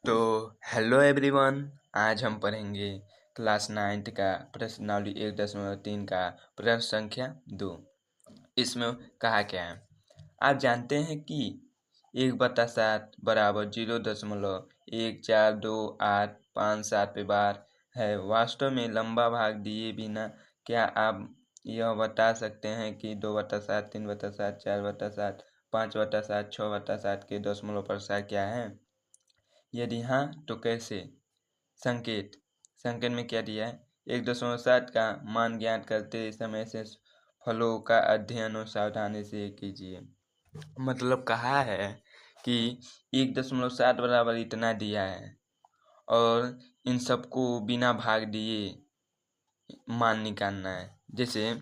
तो hello everyone. आज हम पढ़ेंगे क्लास 9th का प्रश्नावली 1.3 का प्रश्न संख्या 2। इसमें कहा क्या है, आप जानते हैं कि 1/7 बराबर 0.142857 पे बार है। वास्तव में लंबा भाग दिए बिना क्या आप यह बता सकते हैं कि 2/7, 3/7, 4/7, 5/7, 6/7 के दशमलव प्रसार क्या है? यदि हाँ तो कैसे? संकेत में क्या दिया है? 1.7 का मान ज्ञात करते समय से फलों का अध्ययन और सावधानी से कीजिए। मतलब कहा है कि 1.7 बराबर इतना दिया है और इन सबको बिना भाग दिए मान निकालना है। जैसे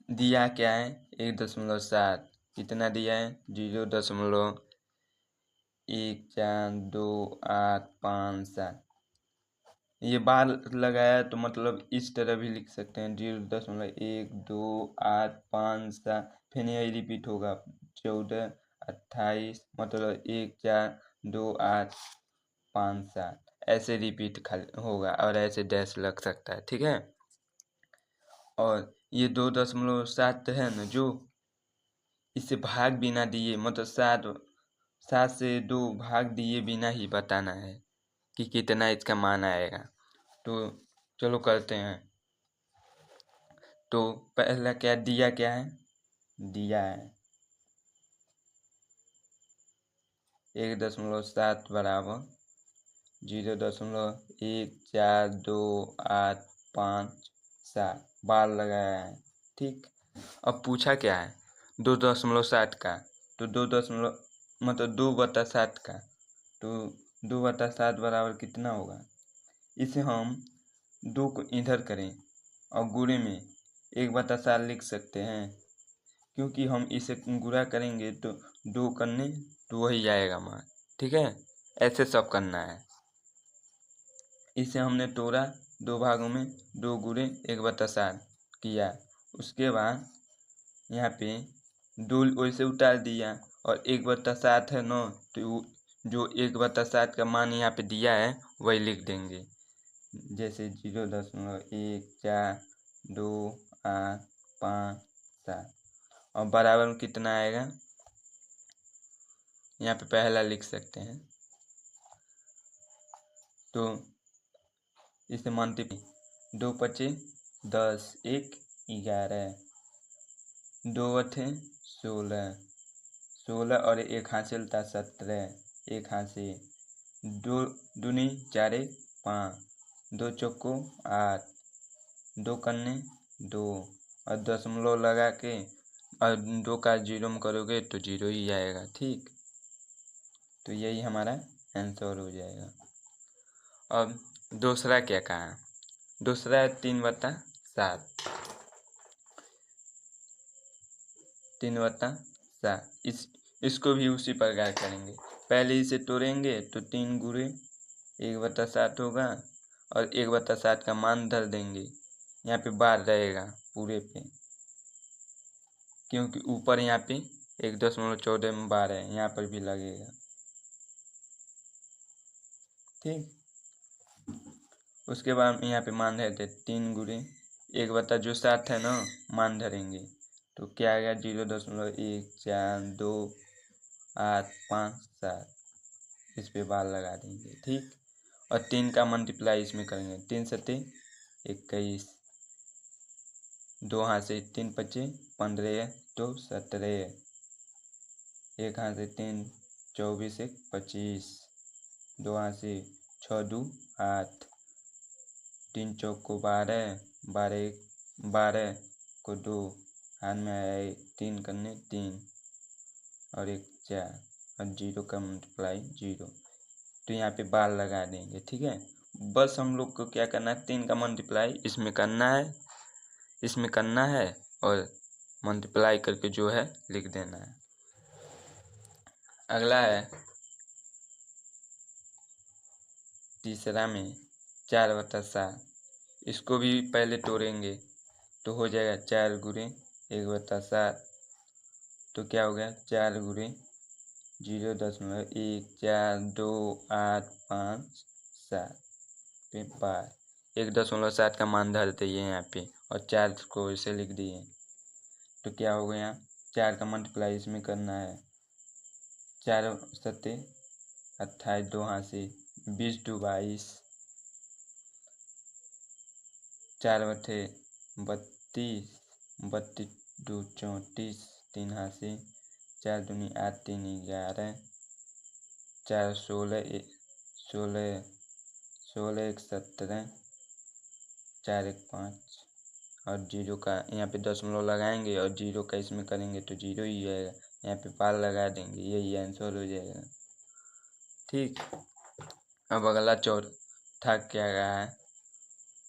दिया क्या है 1.7, कितना दिया है 0.142857। ये बार लगाया तो मतलब इस तरह भी लिख सकते हैं 0.128557। फिर यही रिपीट होगा 1428, मतलब 142857 ऐसे रिपीट होगा और ऐसे डैश लग सकता है, ठीक है। और ये 2.7 है ना, जो इसे भाग बिना दिए मतलब सात से 2 भाग दिए बिना ही बताना है कि कितना इसका मान आएगा। तो चलो करते हैं। तो पहला क्या दिया, क्या है दिया है 1.7 बराबर 0.142857 बार लगाया है, ठीक। अब पूछा क्या है 2.7 का, तो 2/7 का, तो 2/7 बराबर कितना होगा? इसे हम 2 को इधर करें और गुणे में 1/7 लिख सकते हैं, क्योंकि हम इसे गुणा करेंगे तो 2 करने तो वही आएगा मान, ठीक है। ऐसे सब करना है। इसे हमने तोड़ा 2 भागों में, 2 गुणे 1/7 किया। उसके बाद यहाँ पे 2 वैसे उतार दिया और 1/7 है ना, तो जो 1/7 का मान यहाँ पे दिया है वही लिख देंगे। जैसे 0.142857 और बराबर में कितना आएगा यहाँ पे पहला लिख सकते हैं। तो इसे मल्टीप्लाई 2 पचे 10, 1 11, 2 अठे 16, 16 और 1 हाथ से उल्टा 17, 1 हाथ से 2 दूनी 4 5, 2 चौको 8, 2 कन्ने 2 और दशमलव लगा के और 2 का 0 में करोगे तो 0 ही आएगा, ठीक। तो यही हमारा आंसर हो जाएगा। अब दूसरा क्या कहा? दूसरा है 3/7, 3/7। इसको भी उसी प्रकार करेंगे। पहले इसे तोड़ेंगे तो 3 गुणे 1/7 होगा और 1/7 का मान धर देंगे। यहाँ पे बार रहेगा पूरे पे, क्योंकि ऊपर यहाँ पे 1.14 में बार है, यहाँ पर भी लगेगा, ठीक। उसके बाद यहाँ पे मान धरते 3 गुणे 1/7 है ना, मान धरेंगे तो क्या आएगा 0.142857 इस पे बार लगा देंगे, ठीक। और 3 का मल्टीप्लाई इसमें करेंगे, 3 सते 21, 2 हाथ से 3 पचे 15, 2 17, 1 हाथ से 3 24, 1 25, 2 हाथ से 6 2 8, 3 चौक को 12, 12 12 को 2 हाथ में आया 3 करने 3 और 1 4 और 0 का मल्टीप्लाई 0। तो यहाँ पे बार लगा देंगे, ठीक है। बस हम लोग को क्या करना है, 3 का मल्टीप्लाई इसमें करना है, इसमें करना है और मल्टीप्लाई करके जो है लिख देना है। अगला है तीसरा में 4/7। इसको भी पहले तोड़ेंगे तो हो जाएगा 4 गुणे 1/7, तो क्या हो गया 4 गुणे 0.142857 पे बार 1.7 का मान धर दिए यहाँ पे और 4 को इसे लिख दिए। तो क्या हो गया, 4 का मल्टीप्लाई इसमें करना है। 4 सत्ते 28, 2 हाथ से 20 2 22, 4 बटे 32, 32 2 34, 3 हाथ से 4 दूनी 8 3 11, 4 16 16 16 1 17, 4 1 5 और 0 का यहाँ पे दशमलव लगाएंगे और 0 का इसमें करेंगे तो 0 ही आएगा। यहाँ पे पार लगा देंगे, यही आंसर हो जाएगा। ठीक, अब अगला चौथा क्या रहा है,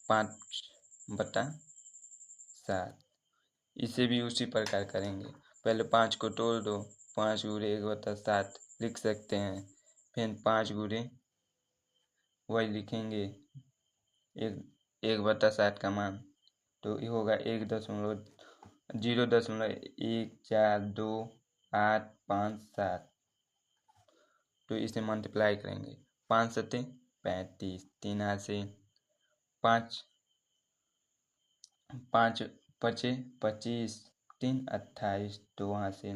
5/7। इसे भी उसी प्रकार करेंगे। पहले 5 को तोड़ दो, 5 गुणे 1/7 लिख सकते हैं। फिर 5 गुणे वही लिखेंगे 1/7 का मान, तो ये होगा 0.142857। तो इसे मल्टीप्लाई करेंगे। 5 सत्ते 35, 3 हाथ से 5 5 पचे 25, 3 28, 2 हाथ से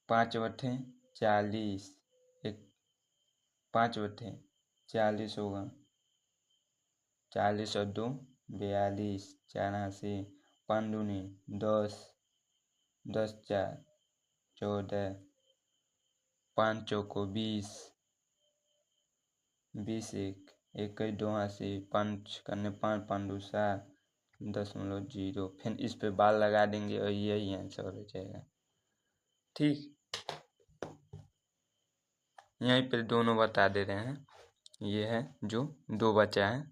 5 बटे 40, 5 बटे 40 होगा, 40 और 2 42, 4 हाथ से 5 दूनी 10, 10 4 14, 5 चौको 20, 20 1 2 हाथ से 5 करने 5 5 2 7, 0.0। फिर इस पे बाल लगा देंगे और यही आंसर हो जाएगा। ठीक, यहीं पे दोनों बता दे रहे हैं। ये है जो 2 बचा है,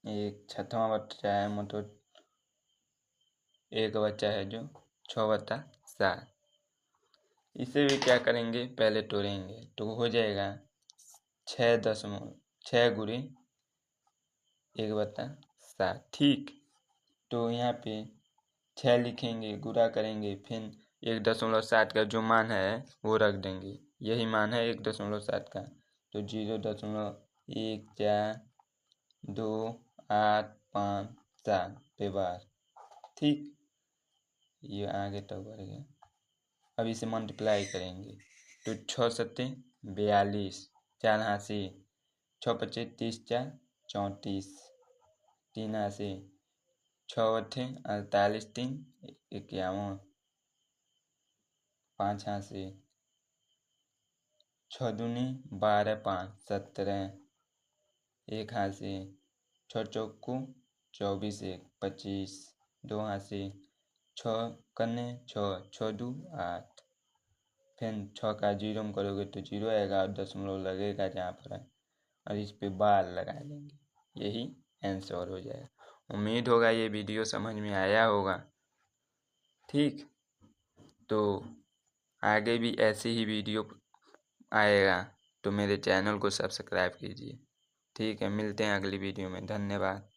एक 6वां बच्चा है, मतलब एक बच्चा है जो 6/7। इसे भी क्या करेंगे, पहले तोड़ेंगे तो हो जाएगा 6 गुणे 1/7। ठीक, तो यहाँ पे 6 लिखेंगे, गुणा करेंगे, फिर 1.7 का जो मान है वो रख देंगे। यही मान है 1.7 का, तो 0.14285 पे बार। ठीक, ये आगे तक बढ़ गया। अब इसे मल्टीप्लाई करेंगे तो 6 सत्ते 42, 4 हाथ से 6 पचे 30 4 34, 3 हाथ से 6 अठे 48, 3 51, 5 हाथ से 6 दूनी 12 5 17, 1 हाथ से 6 चौको 24 1 25, 2 हाथ से 6 करने 6 6 2 8, फिर 6 का 0 में करोगे तो 0 आएगा और दशमलव लगेगा जहाँ पर है और इस पे बार लगा देंगे, यही आंसर हो जाएगा। उम्मीद होगा ये वीडियो समझ में आया होगा। ठीक, तो आगे भी ऐसी ही वीडियो आएगा तो मेरे चैनल को सब्सक्राइब कीजिए। ठीक है, मिलते हैं अगली वीडियो में। धन्यवाद।